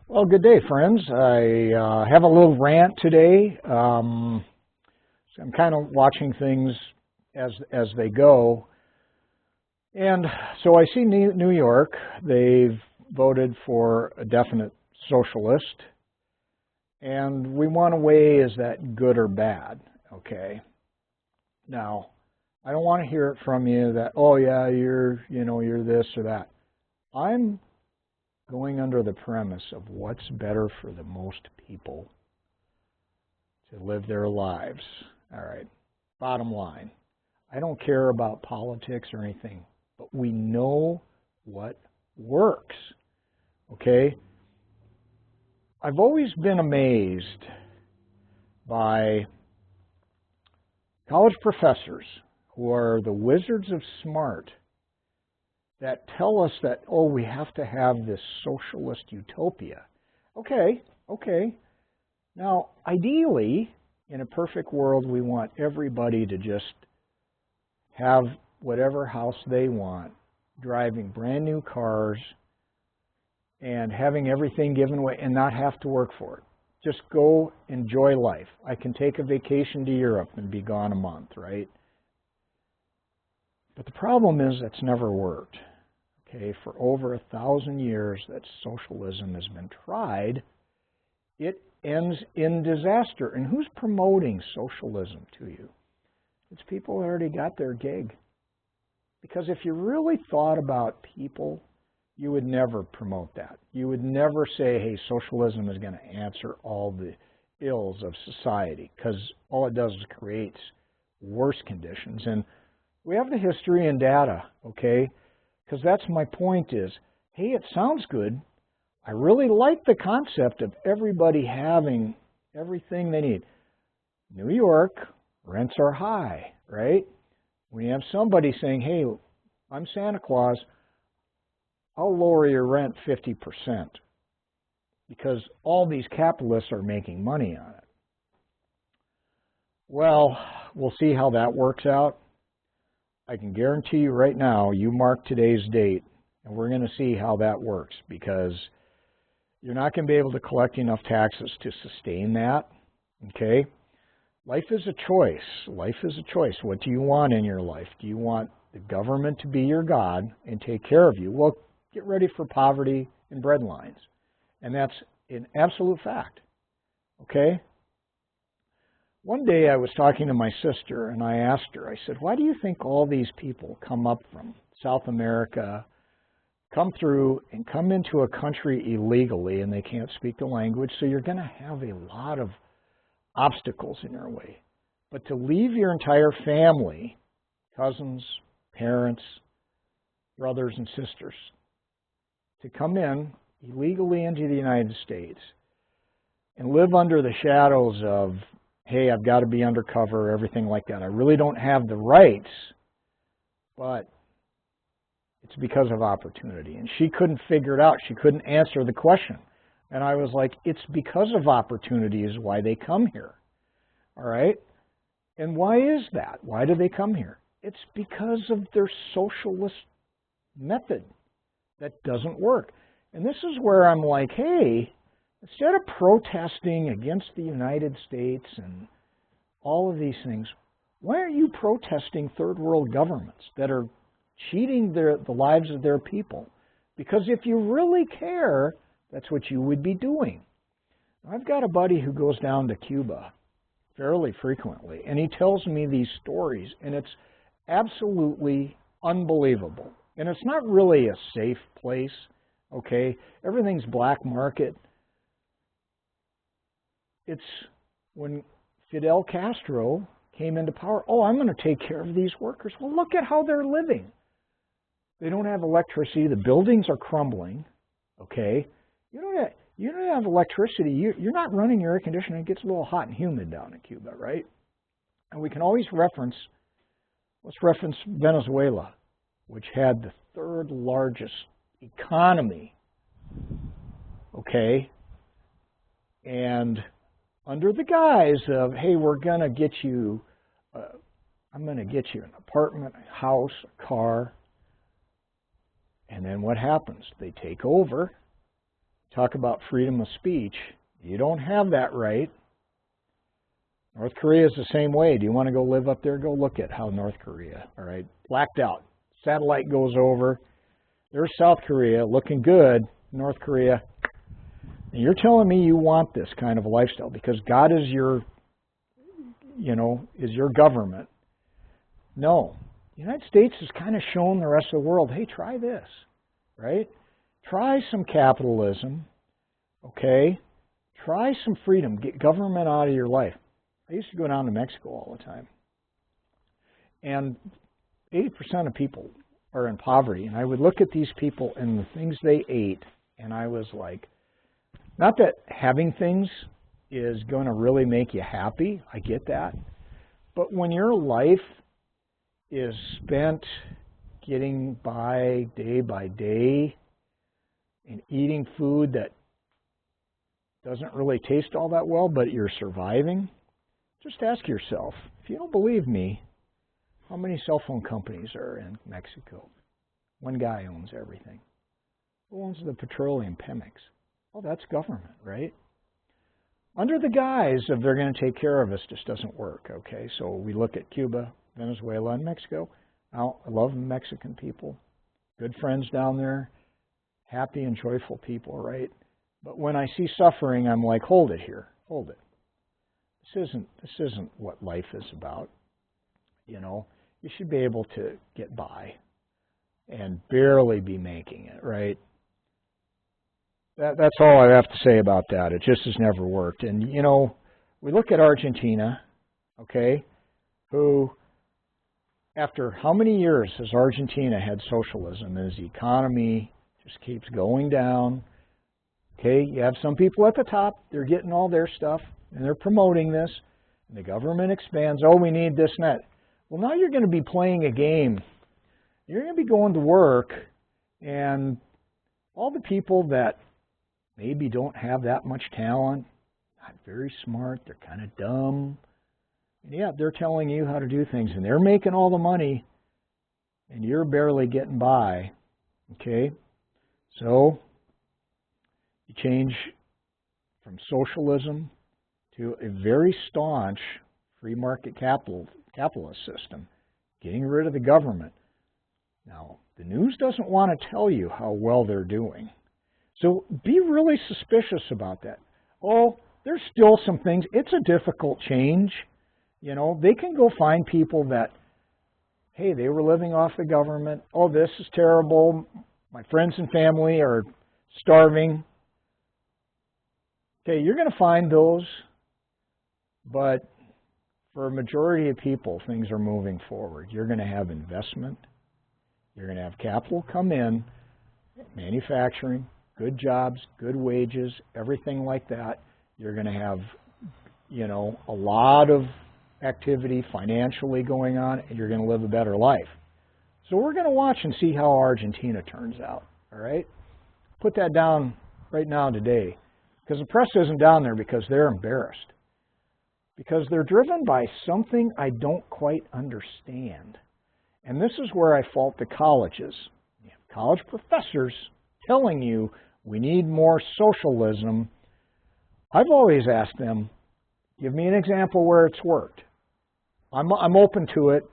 Well, good day, friends. I have a little rant today. So I'm kind of watching things as they go. And so I see New York. They've voted for a definite socialist. And we want to weigh, is that good or bad? Okay. Now, I don't want to hear it from you that, oh yeah, you're this or that. I'm going under the premise of what's better for the most people to live their lives. All right, bottom line, I don't care about politics or anything, but we know what works, okay? I've always been amazed by college professors who are the wizards of smart that tell us that, oh, we have to have this socialist utopia. Okay. Now, ideally, in a perfect world, we want everybody to just have whatever house they want, driving brand new cars, and having everything given away and not have to work for it. Just go enjoy life. I can take a vacation to Europe and be gone a month, right? But the problem is that's never worked. Okay, for over 1,000 years that socialism has been tried, it ends in disaster. And who's promoting socialism to you? It's people who already got their gig. Because if you really thought about people, you would never promote that. You would never say, hey, socialism is going to answer all the ills of society, because all it does is creates worse conditions. And we have the history and data, okay? Because that's my point is, hey, it sounds good. I really like the concept of everybody having everything they need. New York, rents are high, right? We have somebody saying, hey, I'm Santa Claus, I'll lower your rent 50% because all these capitalists are making money on it. Well, we'll see how that works out. I can guarantee you right now, you mark today's date, and we're going to see how that works, because you're not going to be able to collect enough taxes to sustain that, okay? Life is a choice. Life is a choice. What do you want in your life? Do you want the government to be your God and take care of you? Well, get ready for poverty and breadlines. And that's an absolute fact, okay? One day I was talking to my sister, and I asked her, I said, why do you think all these people come up from South America, come through and come into a country illegally, and they can't speak the language, so you're going to have a lot of obstacles in your way. But to leave your entire family, cousins, parents, brothers and sisters, to come in illegally into the United States and live under the shadows of, hey, I've got to be undercover, everything like that. I really don't have the rights, but it's because of opportunity. And she couldn't figure it out. She couldn't answer the question. And I was like, it's because of opportunity is why they come here. All right? And why is that? Why do they come here? It's because of their socialist method that doesn't work. And this is where I'm like, hey, instead of protesting against the United States and all of these things, why aren't you protesting third world governments that are cheating the lives of their people? Because if you really care, that's what you would be doing. I've got a buddy who goes down to Cuba fairly frequently, and he tells me these stories, and it's absolutely unbelievable. And it's not really a safe place, okay? Everything's black market. It's when Fidel Castro came into power, oh, I'm going to take care of these workers. Well, look at how they're living. They don't have electricity. The buildings are crumbling, okay? You don't have electricity. You're not running your air conditioner. It gets a little hot and humid down in Cuba, right? And we can always reference, let's reference Venezuela, which had the third largest economy, okay? And under the guise of, hey, we're going to get you, I'm going to get you an apartment, a house, a car. And then what happens? They take over, talk about freedom of speech. You don't have that right. North Korea is the same way. Do you want to go live up there? Go look at how North Korea, all right, blacked out. Satellite goes over. There's South Korea looking good. North Korea. And you're telling me you want this kind of a lifestyle because God is your, is your government. No. The United States has kind of shown the rest of the world, hey, try this, right? Try some capitalism, okay? Try some freedom. Get government out of your life. I used to go down to Mexico all the time. And 80% of people are in poverty. And I would look at these people and the things they ate, and I was like, not that having things is going to really make you happy. I get that. But when your life is spent getting by day and eating food that doesn't really taste all that well, but you're surviving, just ask yourself, if you don't believe me, how many cell phone companies are in Mexico? One guy owns everything. Who owns the petroleum Pemex? Well, that's government, right? Under the guise of they're going to take care of us just doesn't work, okay? So we look at Cuba, Venezuela, and Mexico. Now, I love the Mexican people. Good friends down there. Happy and joyful people, right? But when I see suffering, I'm like, hold it here. Hold it. This isn't what life is about. You should be able to get by and barely be making it, right? That's all I have to say about that. It just has never worked. And, we look at Argentina, okay, who, after how many years has Argentina had socialism as the economy just keeps going down? Okay, you have some people at the top, they're getting all their stuff, and they're promoting this, and the government expands, oh, we need this and that. Well, now you're going to be playing a game. You're going to be going to work, and all the people that maybe don't have that much talent, not very smart, they're kind of dumb, and yeah, they're telling you how to do things, and they're making all the money, and you're barely getting by, okay? So you change from socialism to a very staunch free market capitalist system, getting rid of the government. Now, the news doesn't want to tell you how well they're doing. So be really suspicious about that. Oh, there's still some things. It's a difficult change. They can go find people that, hey, they were living off the government. Oh, this is terrible. My friends and family are starving. Okay, you're going to find those, but for a majority of people, things are moving forward. You're going to have investment. You're going to have capital come in, manufacturing, good jobs, good wages, everything like that. You're going to have, a lot of activity financially going on, and you're going to live a better life. So we're going to watch and see how Argentina turns out, all right? Put that down right now today, because the press isn't down there because they're embarrassed, because they're driven by something I don't quite understand. And this is where I fault the colleges. You have college professors telling you we need more socialism. I've always asked them, give me an example where it's worked. I'm open to it.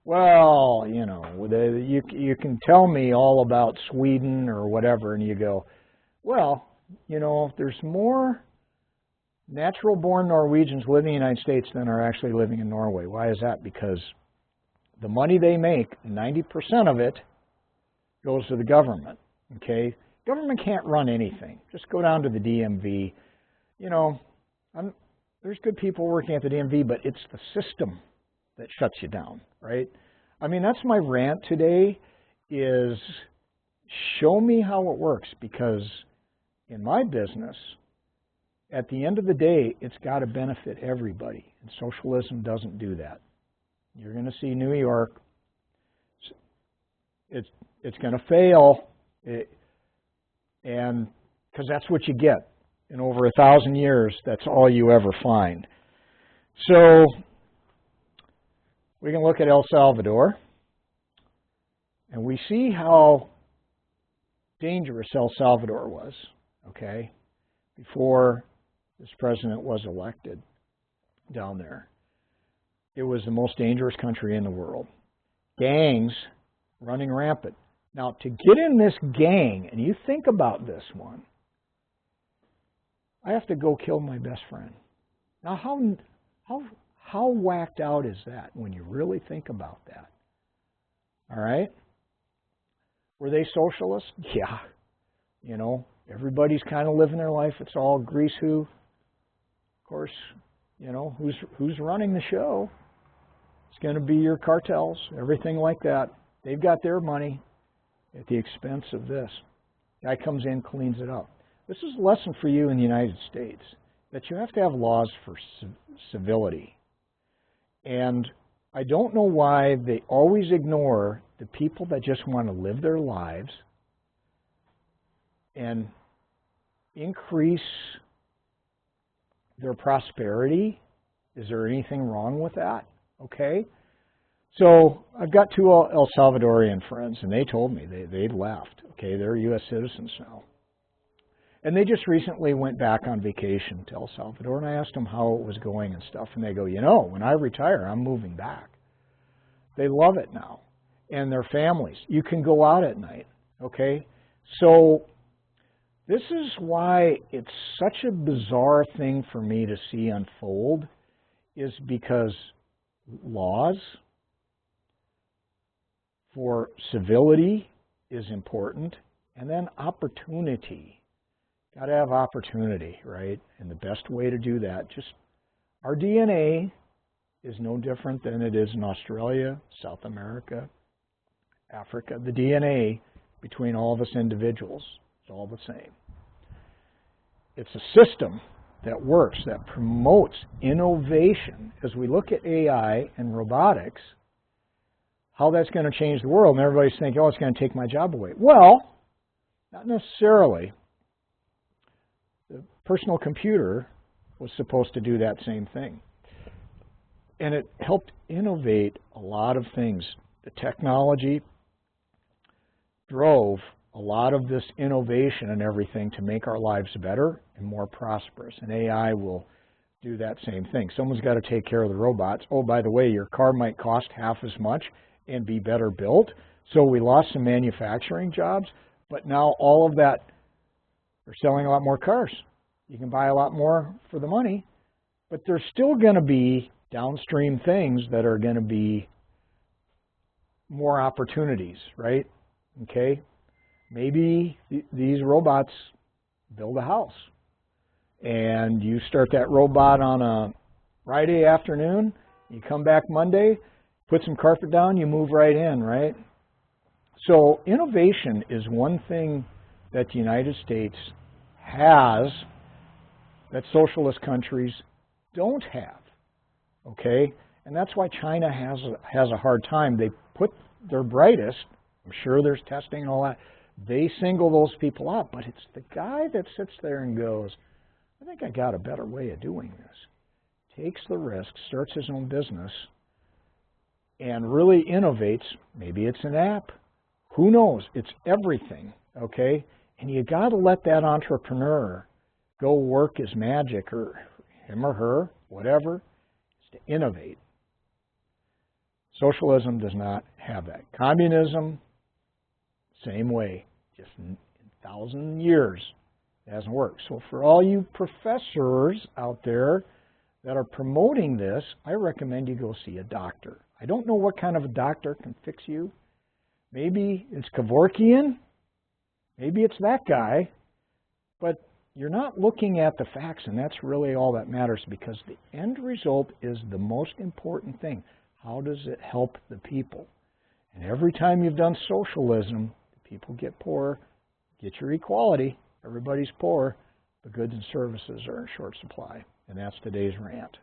Well, you can tell me all about Sweden or whatever, and you go, well, there's more natural-born Norwegians living in the United States than are actually living in Norway. Why is that? Because the money they make, 90% of it goes to the government, okay? Government can't run anything. Just go down to the DMV. There's good people working at the DMV, but it's the system that shuts you down, right? I mean, that's my rant today, is show me how it works, because in my business, at the end of the day, it's got to benefit everybody, and socialism doesn't do that. You're going to see New York, it's going to fail, and because that's what you get. In over 1,000 years, that's all you ever find. So we can look at El Salvador, and we see how dangerous El Salvador was. okay, before this president was elected down there. It was the most dangerous country in the world. Gangs running rampant. Now, to get in this gang, and you think about this one, I have to go kill my best friend. Now, how whacked out is that when you really think about that? All right? Were they socialists? Yeah. You know, everybody's kind of living their life. It's all grease who. Of course, you know, who's running the show? It's going to be your cartels, everything like that. They've got their money at the expense of this. Guy comes in, cleans it up. This is a lesson for you in the United States, that you have to have laws for civility. And I don't know why they always ignore the people that just want to live their lives and increase their prosperity. Is there anything wrong with that? Okay. So I've got two El Salvadorian friends, and they told me they left. Okay, they're U.S. citizens now. And they just recently went back on vacation to El Salvador, and I asked them how it was going and stuff, and they go, you know, when I retire, I'm moving back. They love it now, and their families. You can go out at night, okay? So this is why it's such a bizarre thing for me to see unfold, is because laws for civility is important, and then opportunity. Got to have opportunity, right? And the best way to do that, just our DNA is no different than it is in Australia, South America, Africa. The DNA between all of us individuals is all the same. It's a system that works, that promotes innovation. As we look at AI and robotics, how that's going to change the world, and everybody's thinking, oh, it's going to take my job away. Well, not necessarily. The personal computer was supposed to do that same thing. And it helped innovate a lot of things. The technology drove a lot of this innovation and everything to make our lives better and more prosperous. And AI will do that same thing. Someone's got to take care of the robots. Oh, by the way, your car might cost half as much and be better built. So we lost some manufacturing jobs, but now all of that, they're selling a lot more cars. You can buy a lot more for the money, but there's still going to be downstream things that are going to be more opportunities, right? Okay? Maybe these robots build a house, and you start that robot on a Friday afternoon, you come back Monday, put some carpet down, you move right in, right? So innovation is one thing that the United States has that socialist countries don't have, okay? And that's why China has a hard time. They put their brightest, I'm sure there's testing and all that, they single those people out, but it's the guy that sits there and goes, I think I got a better way of doing this. Takes the risk, starts his own business, and really innovates. Maybe it's an app. Who knows? It's everything, okay? And you got to let that entrepreneur go work his magic, or him or her, whatever, is to innovate. Socialism does not have that. Communism, same way. Just in 1,000 years, it hasn't worked. So for all you professors out there that are promoting this, I recommend you go see a doctor. I don't know what kind of a doctor can fix you. Maybe it's Kevorkian. Maybe it's that guy. But you're not looking at the facts, and that's really all that matters, because the end result is the most important thing. How does it help the people? And every time you've done socialism, the people get poor. Get your equality. Everybody's poor. The goods and services are in short supply. And that's today's rant.